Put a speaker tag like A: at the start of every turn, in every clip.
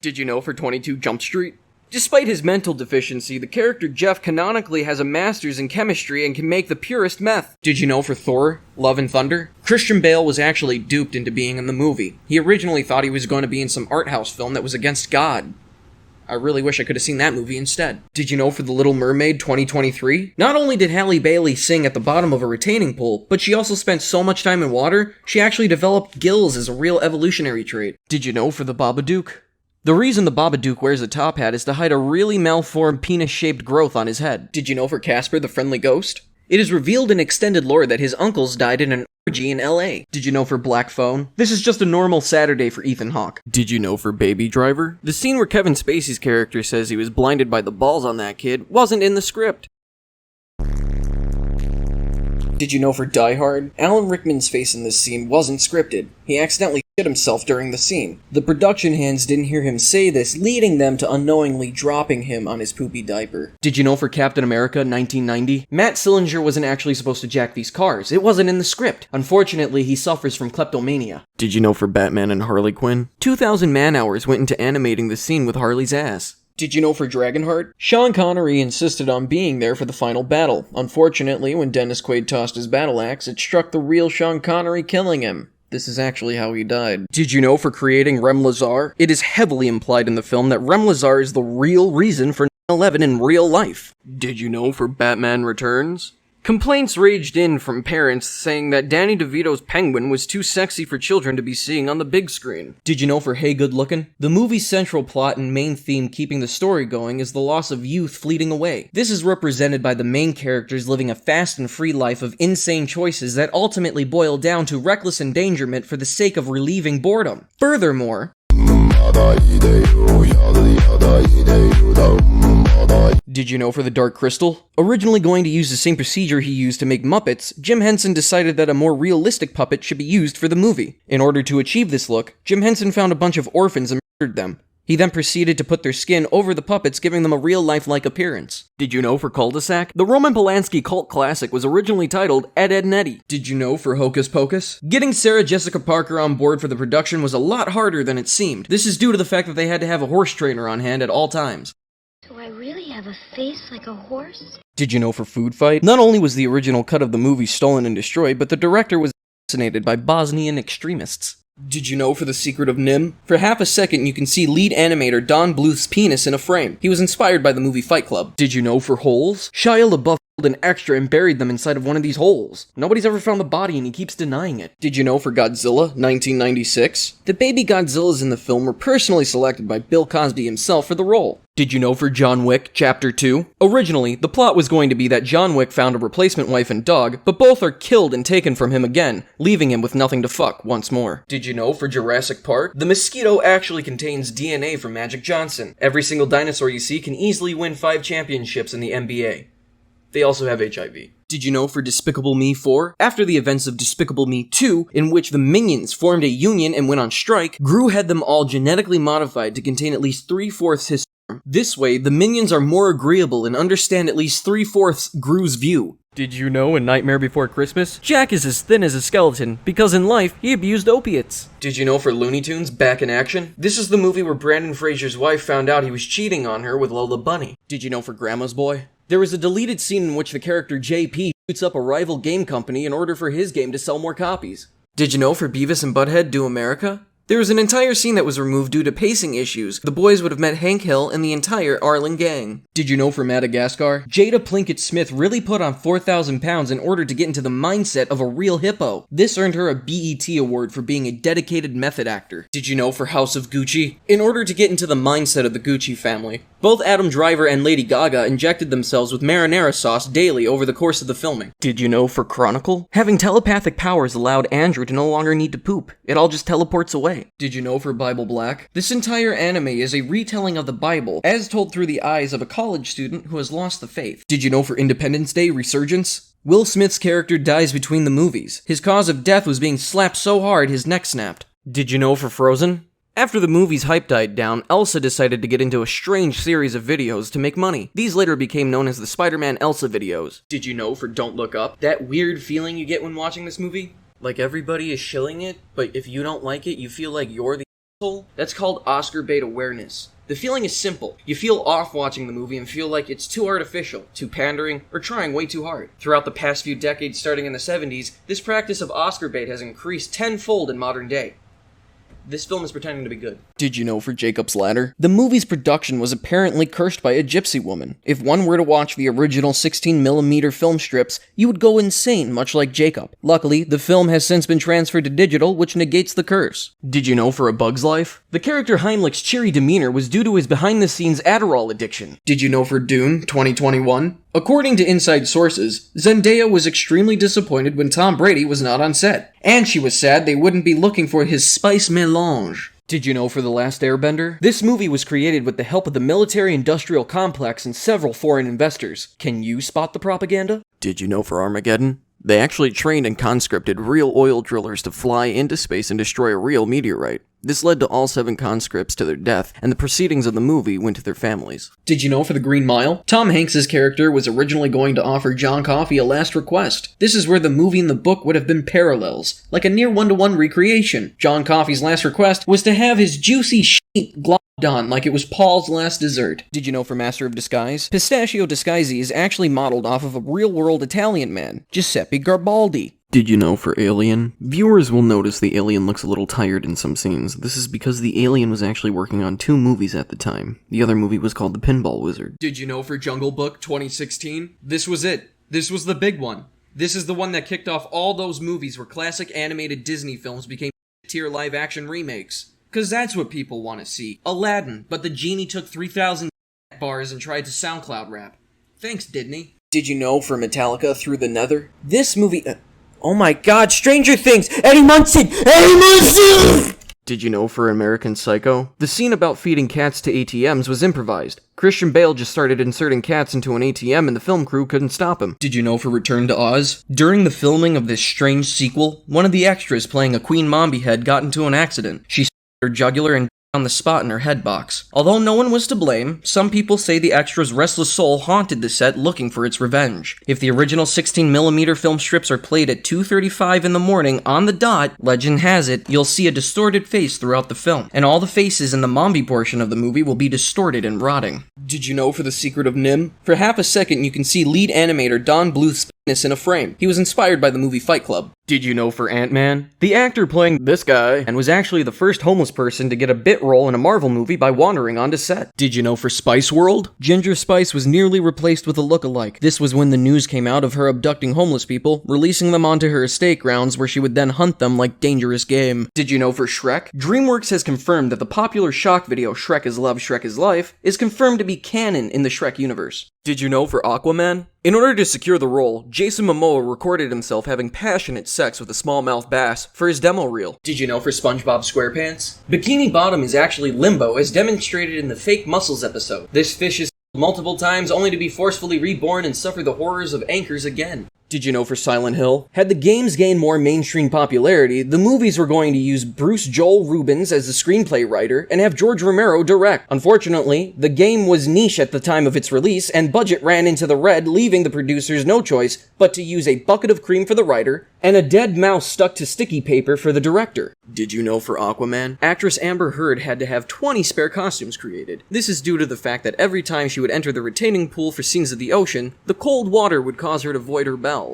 A: Did you know for 22 Jump Street? Despite his mental deficiency, the character Jeff canonically has a master's in chemistry and can make the purest meth. Did you know for Thor, Love and Thunder? Christian Bale was actually duped into being in the movie. He originally thought he was going to be in some art house film that was against God. I really wish I could have seen that movie instead. Did you know for The Little Mermaid 2023? Not only did Halle Bailey sing at the bottom of a retaining pool, but she also spent so much time in water, she actually developed gills as a real evolutionary trait. Did you know for The Babadook? The reason the Babadook wears a top hat is to hide a really malformed penis-shaped growth on his head. Did you know for Casper the Friendly Ghost? It is revealed in extended lore that his uncles died in an orgy in LA. Did you know for Black Phone? This is just a normal Saturday for Ethan Hawke. Did you know for Baby Driver? The scene where Kevin Spacey's character says he was blinded by the balls on that kid wasn't in the script. Did you know for Die Hard? Alan Rickman's face in this scene wasn't scripted. He accidentally shit himself during the scene. The production hands didn't hear him say this, leading them to unknowingly dropping him on his poopy diaper. Did you know for Captain America 1990? Matt Sillinger wasn't actually supposed to jack these cars. It wasn't in the script. Unfortunately, he suffers from kleptomania. Did you know for Batman and Harley Quinn? 2,000 man-hours went into animating the scene with Harley's ass. Did you know for Dragonheart? Sean Connery insisted on being there for the final battle. Unfortunately, when Dennis Quaid tossed his battle axe, it struck the real Sean Connery, killing him. This is actually how he died. Did you know for creating Rem Lazar? It is heavily implied in the film that Rem Lazar is the real reason for 9/11 in real life. Did you know for Batman Returns? Complaints raged in from parents saying that Danny DeVito's Penguin was too sexy for children to be seeing on the big screen. Did you know for Hey Good Lookin'? The movie's central plot and main theme keeping the story going is the loss of youth fleeting away. This is represented by the main characters living a fast and free life of insane choices that ultimately boil down to reckless endangerment for the sake of relieving boredom. Furthermore, did you know for The Dark Crystal? Originally going to use the same procedure he used to make Muppets, Jim Henson decided that a more realistic puppet should be used for the movie. In order to achieve this look, Jim Henson found a bunch of orphans and murdered them. He then proceeded to put their skin over the puppets, giving them a real-life-like appearance. Did you know for Cul-de-sac? The Roman Polanski cult classic was originally titled Ed, Edd and Eddy. Did you know for Hocus Pocus? Getting Sarah Jessica Parker on board for the production was a lot harder than it seemed. This is due to the fact that they had to have a horse trainer on hand at all times.
B: Do I really have a face like a horse?
A: Did you know for Food Fight? Not only was the original cut of the movie stolen and destroyed, but the director was assassinated by Bosnian extremists. Did you know for The Secret of Nim? For half a second, you can see lead animator Don Bluth's penis in a frame. He was inspired by the movie Fight Club. Did you know for Holes? Shia LaBeouf killed an extra and buried them inside of one of these holes. Nobody's ever found the body and he keeps denying it. Did you know for Godzilla 1996? The baby Godzillas in the film were personally selected by Bill Cosby himself for the role. Did you know for John Wick Chapter 2? Originally, the plot was going to be that John Wick found a replacement wife and dog, but both are killed and taken from him again, leaving him with nothing to fuck once more. Did you know for Jurassic Park? The mosquito actually contains DNA from Magic Johnson. Every single dinosaur you see can easily win 5 championships in the NBA. They also have HIV. Did you know for Despicable Me 4? After the events of Despicable Me 2, in which the Minions formed a union and went on strike, Gru had them all genetically modified to contain at least 3/4 his sperm. This way, the Minions are more agreeable and understand at least 3/4 Gru's view. Did you know in Nightmare Before Christmas, Jack is as thin as a skeleton because in life, he abused opiates? Did you know for Looney Tunes Back in Action? This is the movie where Brandon Fraser's wife found out he was cheating on her with Lola Bunny. Did you know for Grandma's Boy? There was a deleted scene in which the character JP shoots up a rival game company in order for his game to sell more copies. Did you know for Beavis and Butthead Do America? There was an entire scene that was removed due to pacing issues. The boys would have met Hank Hill and the entire Arlen gang. Did you know for Madagascar? Jada Plinkett Smith really put on 4,000 pounds in order to get into the mindset of a real hippo. This earned her a BET award for being a dedicated method actor. Did you know for House of Gucci? In order to get into the mindset of the Gucci family, both Adam Driver and Lady Gaga injected themselves with marinara sauce daily over the course of the filming. Did you know for Chronicle? Having telepathic powers allowed Andrew to no longer need to poop. It all just teleports away. Did you know for Bible Black? This entire anime is a retelling of the Bible, as told through the eyes of a college student who has lost the faith. Did you know for Independence Day Resurgence? Will Smith's character dies between the movies. His cause of death was being slapped so hard his neck snapped. Did you know for Frozen? After the movie's hype died down, Elsa decided to get into a strange series of videos to make money. These later became known as the Spider-Man Elsa videos. Did you know for Don't Look Up? That weird feeling you get when watching this movie? Like everybody is shilling it, but if you don't like it, you feel like you're the That's called Oscar bait awareness. The feeling is simple. You feel off watching the movie and feel like it's too artificial, too pandering, or trying way too hard. Throughout the past few decades, starting in the 70s, this practice of Oscar bait has increased tenfold in modern day. This film is pretending to be good. Did you know for Jacob's Ladder? The movie's production was apparently cursed by a gypsy woman. If one were to watch the original 16mm film strips, you would go insane, much like Jacob. Luckily, the film has since been transferred to digital, which negates the curse. Did you know for A Bug's Life? The character Heinleich's cheery demeanor was due to his behind-the-scenes Adderall addiction. Did you know for Dune 2021? According to inside sources, Zendaya was extremely disappointed when Tom Brady was not on set, and she was sad they wouldn't be looking for his spice melange. Did you know for The Last Airbender? This movie was created with the help of the military-industrial complex and several foreign investors. Can you spot the propaganda? Did you know for Armageddon? They actually trained and conscripted real oil drillers to fly into space and destroy a real meteorite. This led to all 7 conscripts to their death, and the proceedings of the movie went to their families. Did you know for The Green Mile? Tom Hanks' character was originally going to offer John Coffey a last request. This is where the movie and the book would have been parallels, like a near one-to-one recreation. John Coffey's last request was to have his juicy shit globbed on like it was Paul's last dessert. Did you know for Master of Disguise? Pistachio Disguise is actually modeled off of a real-world Italian man, Giuseppe Garibaldi. Did you know for Alien? Viewers will notice the alien looks a little tired in some scenes. This is because the alien was actually working on 2 movies at the time. The other movie was called The Pinball Wizard. Did you know for Jungle Book 2016? This was it. This was the big one. This is the one that kicked off all those movies where classic animated Disney films became tier live-action remakes. Cause that's what people want to see. Aladdin, but the genie took 3,000 bars and tried to SoundCloud rap. Thanks, Disney. Did you know for Metallica Through the Nether? This movie... oh my god, Stranger Things! Eddie Munson! Eddie Munson! Did you know for American Psycho? The scene about feeding cats to ATMs was improvised. Christian Bale just started inserting cats into an ATM and the film crew couldn't stop him. Did you know for Return to Oz? During the filming of this strange sequel, one of the extras playing a Queen Mombi head got into an accident. She her jugular and on the spot in her head box. Although no one was to blame, some people say the extra's restless soul haunted the set looking for its revenge. If the original 16mm film strips are played at 2:35 in the morning on the dot, legend has it, you'll see a distorted face throughout the film, and all the faces in the Mombi portion of the movie will be distorted and rotting. Did you know for The Secret of NIMH? For half a second you can see lead animator Don Bluth's penis in a frame. He was inspired by the movie Fight Club. Did you know for Ant-Man? The actor playing this guy and was actually the first homeless person to get a bit role in a Marvel movie by wandering onto set. Did you know for Spice World? Ginger Spice was nearly replaced with a look-alike. This was when the news came out of her abducting homeless people, releasing them onto her estate grounds where she would then hunt them like dangerous game. Did you know for Shrek? DreamWorks has confirmed that the popular shock video Shrek is Love, Shrek is Life is confirmed to be canon in the Shrek universe. Did you know for Aquaman? In order to secure the role, Jason Momoa recorded himself having passionate sex with a smallmouth bass for his demo reel. Did you know for SpongeBob SquarePants? Bikini Bottom is actually limbo as demonstrated in the Fake Muscles episode. This fish is multiple times only to be forcefully reborn and suffer the horrors of anchors again. Did you know for Silent Hill? Had the games gained more mainstream popularity, the movies were going to use Bruce Joel Rubens as the screenplay writer and have George Romero direct. Unfortunately, the game was niche at the time of its release and budget ran into the red, leaving the producers no choice but to use a bucket of cream for the writer and a dead mouse stuck to sticky paper for the director. Did you know for Aquaman? Actress Amber Heard had to have 20 spare costumes created. This is due to the fact that every time she would enter the retaining pool for scenes of the ocean, the cold water would cause her to void her bowels.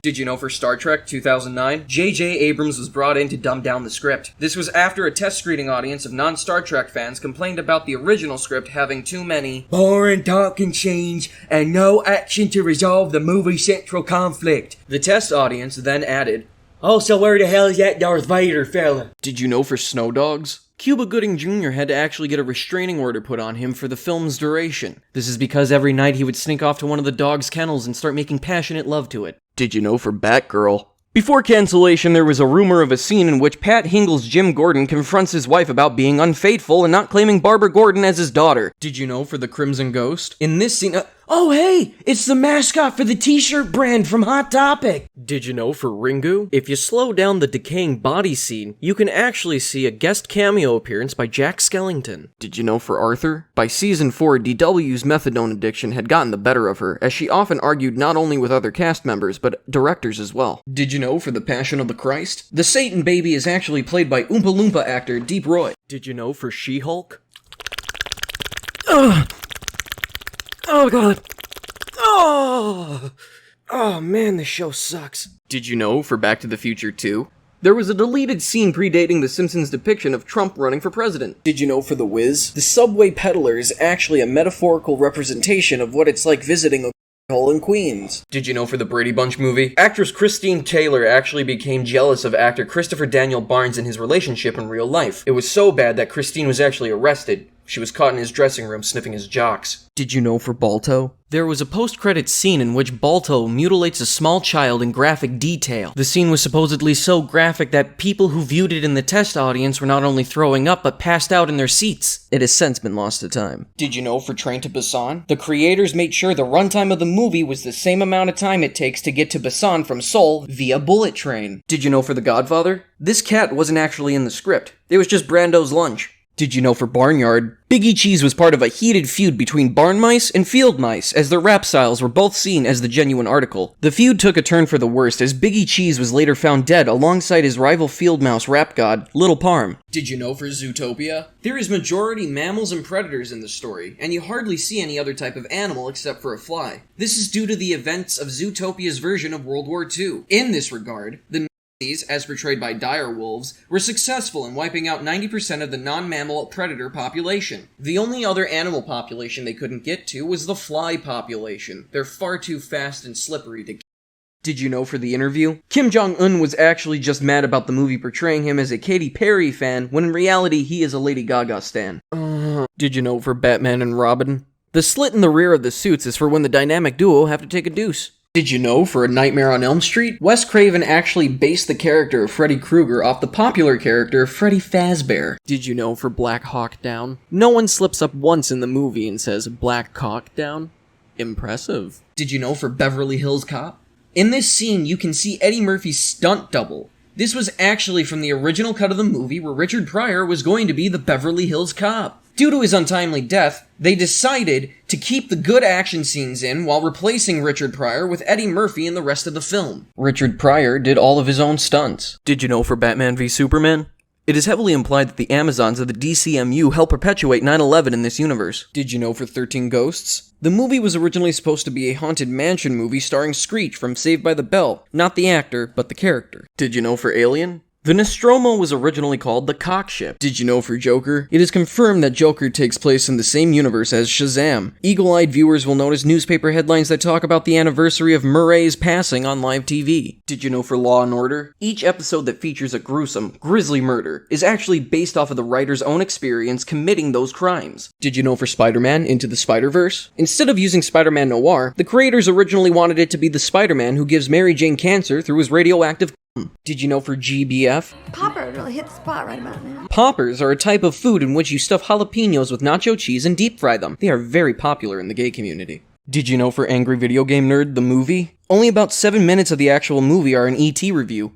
A: Did you know for Star Trek 2009? J.J. Abrams was brought in to dumb down the script. This was after a test screening audience of non-Star Trek fans complained about the original script having too many boring talking scenes and no action to resolve the movie's central conflict. The test audience then added, "Oh, so where the hell is that Darth Vader fella?" Did you know for Snow Dogs? Cuba Gooding Jr. had to actually get a restraining order put on him for the film's duration. This is because every night he would sneak off to one of the dog's kennels and start making passionate love to it. Did you know for Batgirl? Before cancellation, there was a rumor of a scene in which Pat Hingle's Jim Gordon confronts his wife about being unfaithful and not claiming Barbara Gordon as his daughter. Did you know for The Crimson Ghost? In this scene, Oh hey, it's the mascot for the t-shirt brand from Hot Topic! Did you know for Ringu, if you slow down the decaying body scene, you can actually see a guest cameo appearance by Jack Skellington. Did you know for Arthur? By season 4, DW's methadone addiction had gotten the better of her, as she often argued not only with other cast members, but directors as well. Did you know for The Passion of the Christ? The Satan baby is actually played by Oompa Loompa actor Deep Roy. Did you know for She-Hulk? Ugh! Oh god. Oh man, this show sucks. Did you know for Back to the Future 2? There was a deleted scene predating The Simpsons' depiction of Trump running for president. Did you know for The Wiz? The subway peddler is actually a metaphorical representation of what it's like visiting a hole in Queens. Did you know for the Brady Bunch movie? Actress Christine Taylor actually became jealous of actor Christopher Daniel Barnes in his relationship in real life. It was so bad that Christine was actually arrested. She was caught in his dressing room sniffing his jocks. Did you know for Balto? There was a post-credits scene in which Balto mutilates a small child in graphic detail. The scene was supposedly so graphic that people who viewed it in the test audience were not only throwing up, but passed out in their seats. It has since been lost to time. Did you know for Train to Busan? The creators made sure the runtime of the movie was the same amount of time it takes to get to Busan from Seoul via bullet train. Did you know for The Godfather? This cat wasn't actually in the script. It was just Brando's lunch. Did you know for Barnyard? Biggie Cheese was part of a heated feud between barn mice and field mice, as their rap styles were both seen as the genuine article. The feud took a turn for the worst, as Biggie Cheese was later found dead alongside his rival field mouse rap god, Lil Parm. Did you know for Zootopia? There is majority mammals and predators in the story, and you hardly see any other type of animal except for a fly. This is due to the events of Zootopia's version of World War II. In this regard, the Nazis, as portrayed by dire wolves, were successful in wiping out 90% of the non-mammal predator population. The only other animal population they couldn't get to was the fly population. They're far too fast and slippery to. Did you know for The Interview? Kim Jong-un was actually just mad about the movie portraying him as a Katy Perry fan, when in reality he is a Lady Gaga stan. Did you know for Batman and Robin? The slit in the rear of the suits is for when the dynamic duo have to take a deuce. Did you know for A Nightmare on Elm Street? Wes Craven actually based the character of Freddy Krueger off the popular character Freddy Fazbear. Did you know for Black Hawk Down? No one slips up once in the movie and says Black Hawk Down. Impressive. Did you know for Beverly Hills Cop? In this scene, you can see Eddie Murphy's stunt double. This was actually from the original cut of the movie where Richard Pryor was going to be the Beverly Hills Cop. Due to his untimely death, they decided to keep the good action scenes in while replacing Richard Pryor with Eddie Murphy in the rest of the film. Richard Pryor did all of his own stunts. Did you know for Batman v Superman? It is heavily implied that the Amazons of the DCMU help perpetuate 9/11 in this universe. Did you know for 13 Ghosts? The movie was originally supposed to be a haunted mansion movie starring Screech from Saved by the Bell, not the actor, but the character. Did you know for Alien? The Nostromo was originally called the Cock Ship. Did you know for Joker? It is confirmed that Joker takes place in the same universe as Shazam. Eagle-eyed viewers will notice newspaper headlines that talk about the anniversary of Murray's passing on live TV. Did you know for Law & Order? Each episode that features a gruesome, grisly murder is actually based off of the writer's own experience committing those crimes. Did you know for Spider-Man Into the Spider-Verse? Instead of using Spider-Man Noir, the creators originally wanted it to be the Spider-Man who gives Mary Jane cancer through his radioactive. Did you know for GBF?
B: Popper really hit the spot right about now.
A: Poppers are a type of food in which you stuff jalapenos with nacho cheese and deep fry them. They are very popular in the gay community. Did you know for Angry Video Game Nerd, the movie? Only about 7 minutes of the actual movie are an ET review.